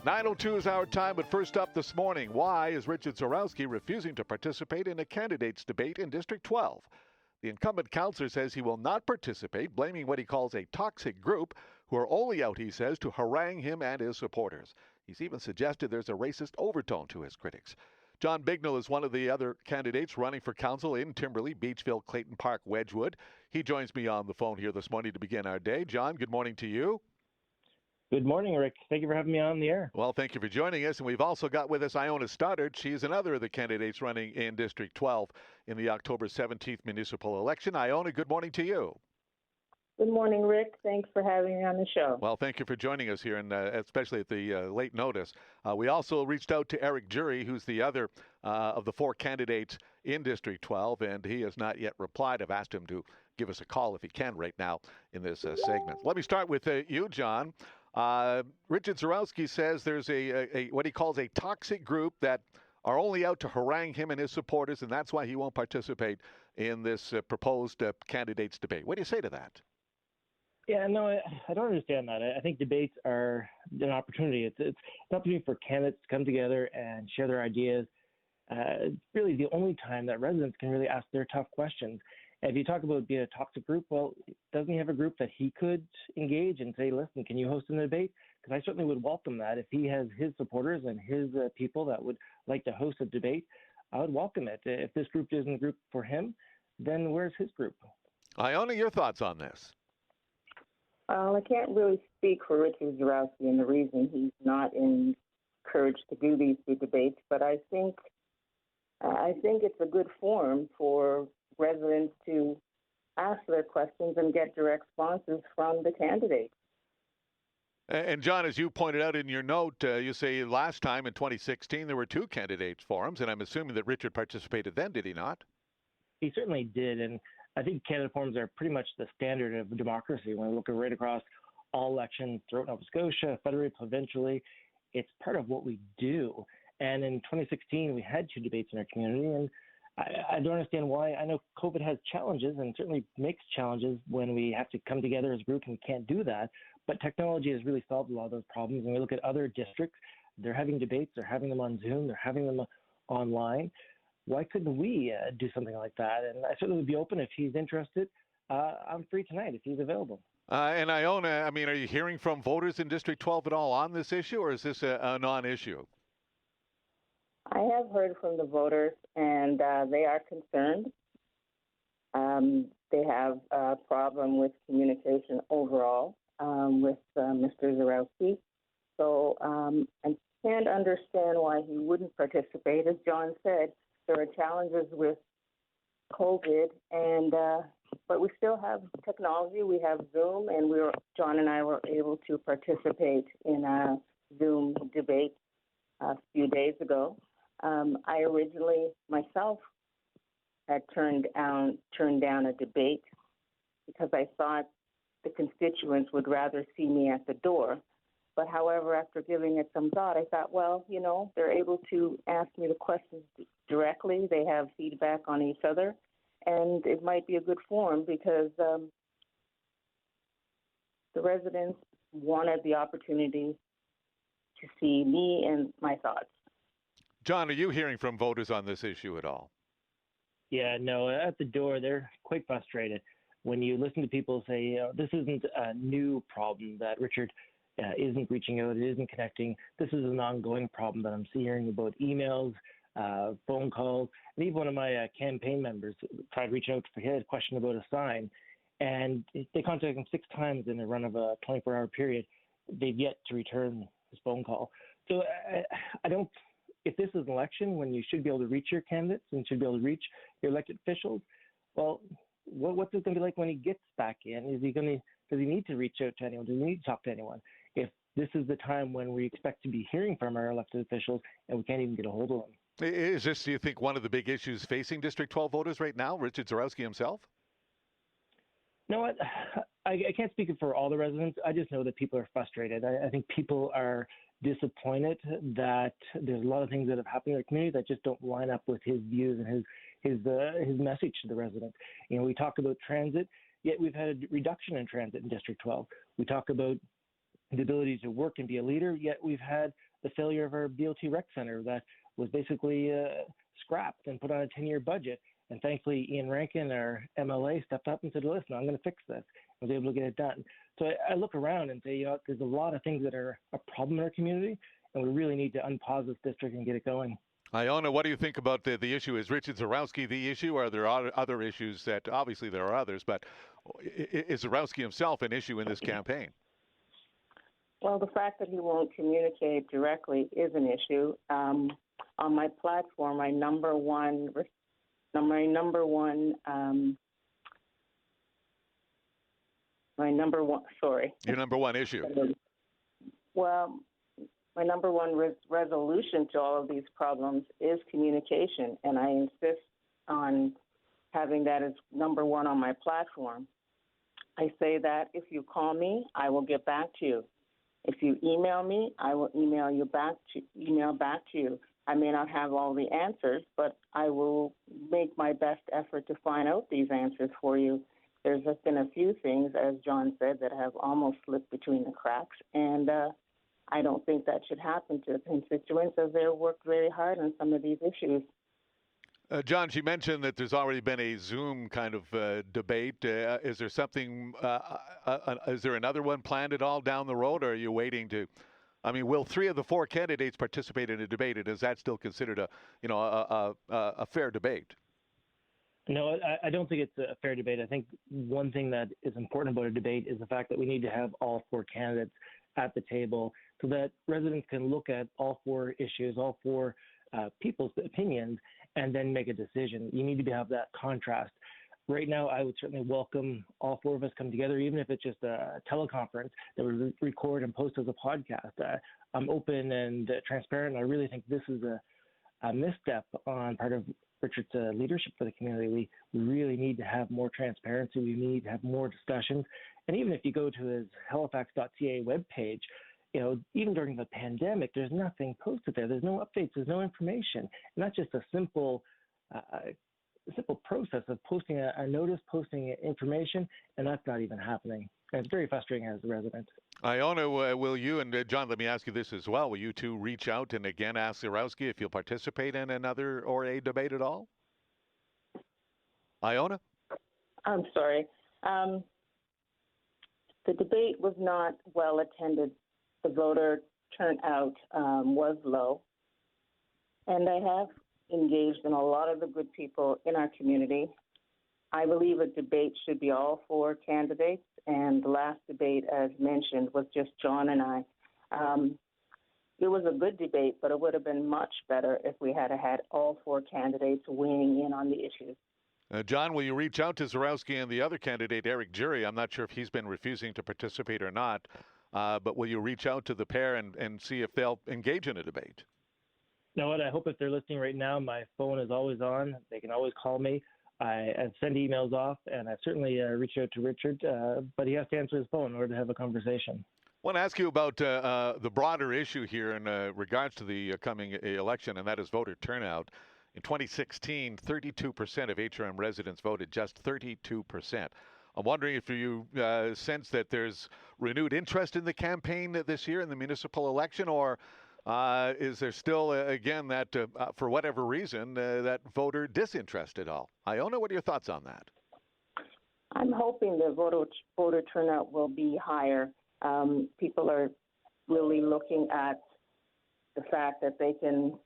9:02 is our time, but first up this morning, why is Richard Zorowski refusing to participate in a candidates debate in District 12? The incumbent councillor says he will not participate, blaming what he calls a toxic group who are only out, he says, to harangue him and his supporters. He's even suggested there's a racist overtone to his critics. John Bignell is one of the other candidates running for council in Timberley, Beachville, Clayton Park, Wedgwood. He joins me on the phone here this morning to begin our day. John, good morning to you. Good morning, Rick. Thank you for having me on the air. Well, thank you for joining us. And we've also got with us Iona Stoddard. She's another of the candidates running in District 12 in the October 17th municipal election. Iona, good morning to you. Good morning, Rick. Thanks for having me on the show. Well, thank you for joining us here, and especially at the late notice. We also reached out to Eric Jury, who's the other of the four candidates in District 12, and he has not yet replied. I've asked him to give us a call if he can right now in this segment. Let me start with you, John. Richard Zorowski says there's a what he calls a toxic group that are only out to harangue him and his supporters, and that's why he won't participate in this proposed candidates debate. What do you say to that? Yeah, no, I don't understand that. I think debates are an opportunity. It's an opportunity for candidates to come together and share their ideas. It's really the only time that residents can really ask their tough questions. And if you talk about being a toxic group, well, doesn't he have a group that he could engage and say, listen, can you host a debate? Because I certainly would welcome that. If he has his supporters and his people that would like to host a debate, I would welcome it. If this group isn't a group for him, then where's his group? Iona, your thoughts on this? I can't really speak for Richard Zurawski and the reason he's not encouraged to do these two debates, but I think it's a good forum for residents to ask their questions and get direct responses from the candidates. And John, as you pointed out in your note, you say last time in 2016 there were two candidates forums, and I'm assuming that Richard participated then, did he not? He certainly did, and I think candidate forums are pretty much the standard of democracy. When we look right across all elections throughout Nova Scotia, federally, provincially, it's part of what we do. And in 2016, we had two debates in our community, and I don't understand why. I know COVID has challenges and certainly makes challenges when we have to come together as a group and we can't do that. But technology has really solved a lot of those problems. And we look at other districts, they're having debates, they're having them on Zoom, they're having them online. Why couldn't we do something like that? And I certainly would be open if he's interested. I'm free tonight if he's available. And Iona, I mean, are you hearing from voters in District 12 at all on this issue, or is this a non-issue? I have heard from the voters, and they are concerned. They have a problem with communication overall with Mr. Zorowski. So I can't understand why he wouldn't participate. As John said, there are challenges with COVID, and but we still have technology. We have Zoom, and John and I were able to participate in a Zoom debate a few days ago. I originally myself had turned down a debate because I thought the constituents would rather see me at the door. But however, after giving it some thought, I thought, well, you know, they're able to ask me the questions directly. They have feedback on each other, and it might be a good forum because the residents wanted the opportunity to see me and my thoughts. John, are you hearing from voters on this issue at all? Yeah, no, at the door, they're quite frustrated. When you listen to people say, this isn't a new problem that Richard isn't reaching out, isn't connecting. This is an ongoing problem that I'm hearing about emails, phone calls, and even one of my campaign members tried reaching out for his question about a sign, and they contacted him 6 times in the run of a 24-hour period. They've yet to return his phone call. So I don't. If this is an election when you should be able to reach your candidates and should be able to reach your elected officials, well, what's it going to be like when he gets back in? Does he need to reach out to anyone? Does he need to talk to anyone? If this is the time when we expect to be hearing from our elected officials and we can't even get a hold of them. Is this, do you think, one of the big issues facing District 12 voters right now, Richard Zorowski himself? No, I can't speak for all the residents. I just know that people are frustrated. I think people are disappointed that there's a lot of things that have happened in the community that just don't line up with his views and his message to the residents. You know, we talk about transit, yet we've had a reduction in transit in District 12. We talk about the ability to work and be a leader. Yet we've had the failure of our BOT rec center that was basically scrapped and put on a 10-year budget. And thankfully, Ian Rankin, our MLA, stepped up and said, listen, I'm going to fix this. I was able to get it done. So I look around and say, there's a lot of things that are a problem in our community, and we really need to unpause this district and get it going. Iona, what do you think about the issue? Is Richard Zorowski the issue, or are there other issues that, obviously there are others, but is Zorowski himself an issue in this campaign? Well, the fact that he won't communicate directly is an issue. On my platform, my number one Your number one issue. Well, my number one resolution to all of these problems is communication, and I insist on having that as number one on my platform. I say that if you call me, I will get back to you. If you email me, I will email back to you. I may not have all the answers, but I will make my best effort to find out these answers for you. There's just been a few things, as John said, that have almost slipped between the cracks, and I don't think that should happen to the constituents as they've worked very hard on some of these issues. John, she mentioned that there's already been a Zoom kind of debate. Is there something, is there another one planned at all down the road, or are you waiting to, I mean, will 3 of the 4 candidates participate in a debate, and is that still considered a fair debate? No, I don't think it's a fair debate. I think one thing that is important about a debate is the fact that we need to have all 4 candidates at the table so that residents can look at all 4 issues, all 4 people's opinions, and then make a decision. You need to have that contrast. Right now, I would certainly welcome all 4 of us come together, even if it's just a teleconference that we record and post as a podcast. I'm open and transparent. I really think this is a misstep on part of Richard's leadership for the community. We really need to have more transparency. We need to have more discussions. And even if you go to his halifax.ca webpage, even during the pandemic, there's nothing posted there. There's no updates. There's no information. And that's just a simple process of posting a notice, posting information, and that's not even happening. And it's very frustrating as a resident. Iona, will you, and John, let me ask you this as well. Will you two reach out and again ask Zorowski if you'll participate in another or a debate at all? Iona? I'm sorry. The debate was not well attended. The voter turnout was low. And I have engaged in a lot of the good people in our community. I believe a debate should be all 4 candidates, and the last debate, as mentioned, was just John and I. It was a good debate, but it would have been much better if we had had all 4 candidates weighing in on the issues. John, will you reach out to Zorowski and the other candidate, Eric Jury? I'm not sure if he's been refusing to participate or not, but will you reach out to the pair and see if they'll engage in a debate? You know what? I hope if they're listening right now, my phone is always on. They can always call me. I send emails off, and I certainly reach out to Richard, but he has to answer his phone in order to have a conversation. I want to ask you about the broader issue here in regards to the coming election, and that is voter turnout. In 2016, 32% of HRM residents voted, just 32%. I'm wondering if you sense that there's renewed interest in the campaign this year in the municipal election, or is there still, again, that for whatever reason, that voter disinterest at all? Iona, what are your thoughts on that? I'm hoping the voter turnout will be higher. People are really looking at the fact that they can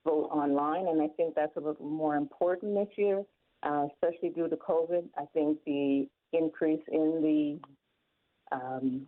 vote online, and I think that's a little more important this year, especially due to COVID. I think the increase in the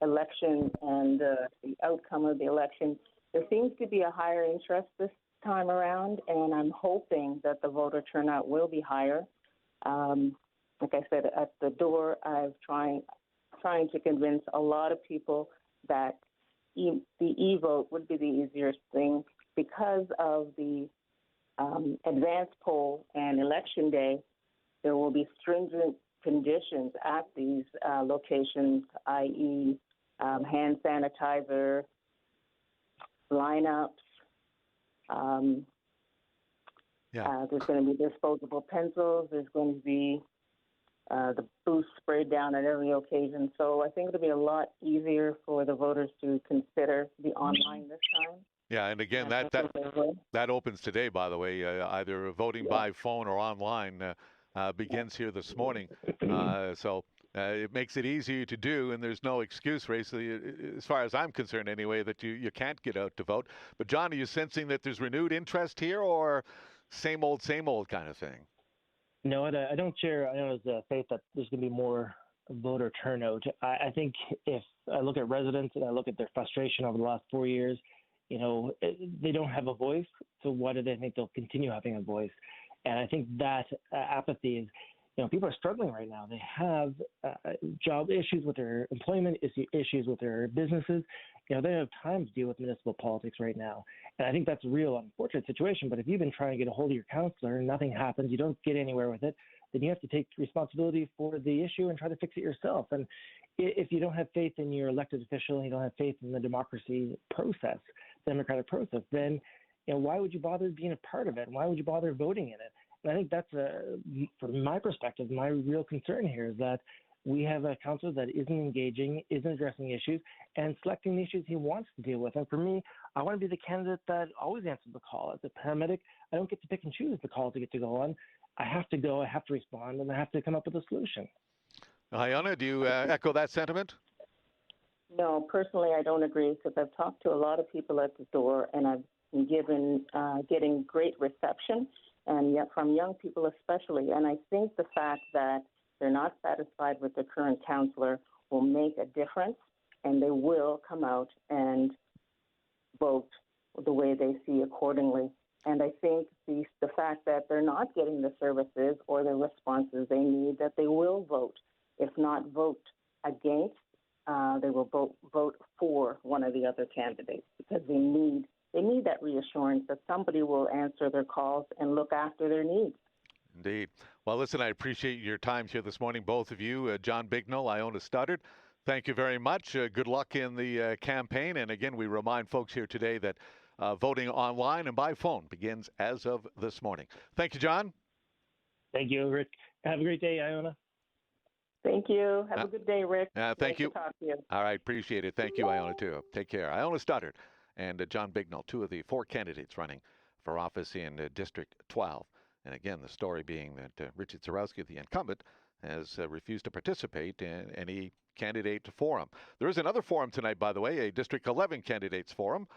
election and the outcome of the election, there seems to be a higher interest this time around, and I'm hoping that the voter turnout will be higher. Like I said, at the door, I'm trying to convince a lot of people that the e-vote would be the easiest thing because of the advance poll and election day. There will be stringent conditions at these locations, i.e. hand sanitizer, lineups. There's going to be disposable pencils. There's going to be the booth sprayed down at every occasion. So I think it'll be a lot easier for the voters to consider the online this time. Yeah, and again, that opens today, by the way. Either voting by phone or online begins here this morning. So it makes it easier to do, and there's no excuse, basically, as far as I'm concerned anyway, that you can't get out to vote. But, John, are you sensing that there's renewed interest here, or same old kind of thing? No, I don't share Iona's faith that there's going to be more voter turnout. I think if I look at residents and I look at their frustration over the last 4 years, they don't have a voice. So why do they think they'll continue having a voice? And I think that apathy is, people are struggling right now. They have job issues with their employment, issues with their businesses. They don't have time to deal with municipal politics right now. And I think that's a real unfortunate situation. But if you've been trying to get a hold of your councillor and nothing happens, you don't get anywhere with it, then you have to take responsibility for the issue and try to fix it yourself. And if you don't have faith in your elected official and you don't have faith in the democracy process, democratic process, then why would you bother being a part of it? And why would you bother voting in it? And I think that's, from my perspective, my real concern here is that we have a councillor that isn't engaging, isn't addressing issues, and selecting the issues he wants to deal with. And for me, I want to be the candidate that always answers the call. As a paramedic, I don't get to pick and choose the calls I get to go on. I have to go, I have to respond, and I have to come up with a solution. Iona, do you echo that sentiment? No, personally, I don't agree, because I've talked to a lot of people at the door, and I've been getting great reception, and yet from young people especially. And I think the fact that they're not satisfied with the current councillor will make a difference, and they will come out and vote the way they see accordingly. And I think the fact that they're not getting the services or the responses they need, that they will vote. If not vote against, they will vote for one of the other candidates, because they need that reassurance that somebody will answer their calls and look after their needs. Indeed. Well, listen, I appreciate your time here this morning, both of you. John Bignall, Iona Studdard, thank you very much. Good luck in the campaign. And again, we remind folks here today that voting online and by phone begins as of this morning. Thank you, John. Thank you, Rick. Have a great day, Iona. Thank you. Have a good day, Rick. Thank you. To talk to you. All right. Appreciate it. Thank you, Iona, too. Take care. Iona Studdard and John Bignall, two of the four candidates running for office in District 12. And again, the story being that Richard Zorowski, the incumbent, has refused to participate in any candidate forum. There is another forum tonight, by the way, a District 11 candidates forum